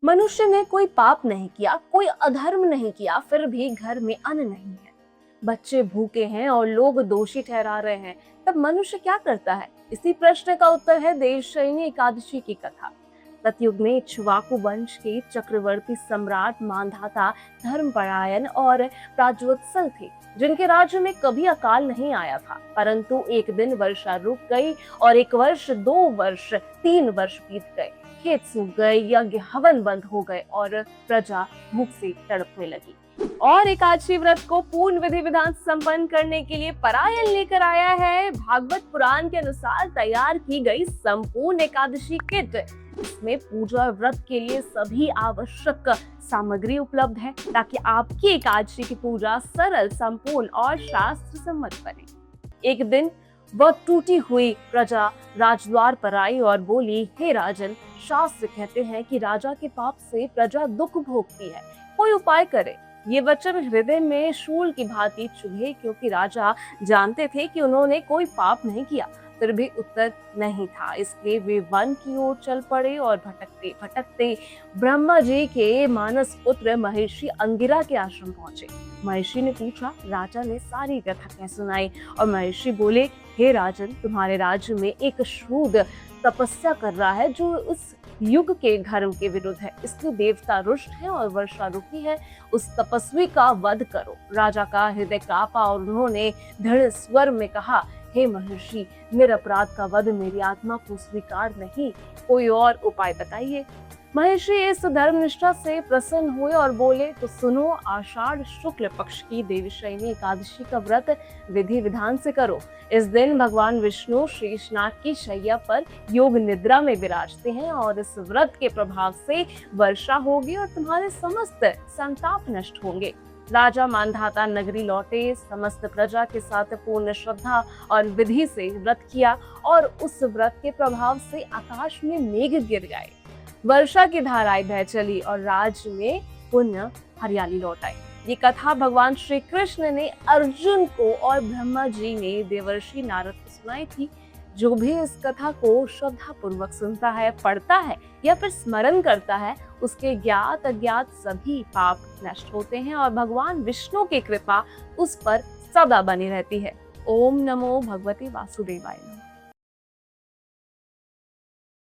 मनुष्य ने कोई पाप नहीं किया, कोई अधर्म नहीं किया, फिर भी घर में अन्न नहीं है। बच्चे भूखे हैं और लोग दोषी ठहरा रहे हैं, तब मनुष्य क्या करता है? इसी प्रश्न का उत्तर है देवशयनी एकादशी की कथा। सतयुग में इक्ष्वाकु वंश के चक्रवर्ती सम्राट मांधाता धर्मपरायण और प्राज्वत्सल थे, जिनके राज्य में कभी अकाल नहीं आया था। परंतु एक दिन वर्षा रुक गई और 1 वर्ष, 2 वर्ष, 3 वर्ष बीत गए। खेत सूख गए, यज्ञ हवन बंद हो गए और प्रजा भूख से तड़पने लगी। और एकादशी व्रत को पूर्ण विधि विधान संपन्न करने के लिए परायण लेकर आया है भागवत पुराण के अनुसार तैयार की गई संपूर्ण एकादशी किट। इसमें पूजा व्रत के लिए सभी आवश्यक सामग्री उपलब्ध है, ताकि आपकी एकादशी की पूजा सरल, संपूर्ण और शास्त्र सम्मत बने। एक दिन वह टूटी हुई प्रजा राजद्वार पर आई और बोली, हे राजन, शास्त्र कहते हैं कि राजा के पाप से प्रजा दुख भोगती है, कोई उपाय करे। ये वचन हृदय में शूल की भांति चुभे, क्योंकि राजा जानते थे कि उन्होंने कोई पाप नहीं किया, फिर भी उत्तर नहीं था। इसलिए वे वन की ओर चल पड़े और भटकते भटकते ब्रह्मा जी के मानस पुत्र महर्षि अंगिरा के आश्रम पहुंचे। महर्षि ने पूछा, राजा ने सारी कथा कह सुनाई और महर्षि बोले, हे राजन, तुम्हारे राज्य में एक शूद्र तपस्या कर रहा है जो उस युग के धर्म के विरुद्ध है, इसलिए देवता रुष्ट है और वर्षा रुकी है, उस तपस्वी का वध करो। राजा का हृदय कांपा और उन्होंने दृढ़ स्वर में कहा, हे महर्षि, निरपराध का वध मेरी आत्मा को स्वीकार नहीं, कोई और उपाय बताइए। महर्षि इस धर्मनिष्ठा से प्रसन्न हुए और बोले, तो सुनो, आषाढ़ शुक्ल पक्ष की देवशयनी एकादशी का व्रत विधि विधान से करो। इस दिन भगवान विष्णु शेषनाग की शैया पर योग निद्रा में विराजते हैं और इस व्रत के प्रभाव से वर्षा होगी और तुम्हारे समस्त संताप नष्ट होंगे। राजा मांधाता नगरी लौटे, समस्त प्रजा के साथ पूर्ण श्रद्धा और विधि से व्रत किया और उस व्रत के प्रभाव से आकाश में मेघ गिर गए, वर्षा की धाराएं बह चली और राज्य में पुनः हरियाली लौट आई। ये कथा भगवान श्री कृष्ण ने अर्जुन को और ब्रह्मा जी ने देवर्षि नारद को सुनाई थी। जो भी इस कथा को श्रद्धा पूर्वक सुनता है, पढ़ता है या फिर स्मरण करता है, उसके ज्ञात अज्ञात सभी पाप नष्ट होते हैं और भगवान विष्णु की कृपा उस पर सदा बनी रहती है। ओम नमो भगवते वासुदेवाय।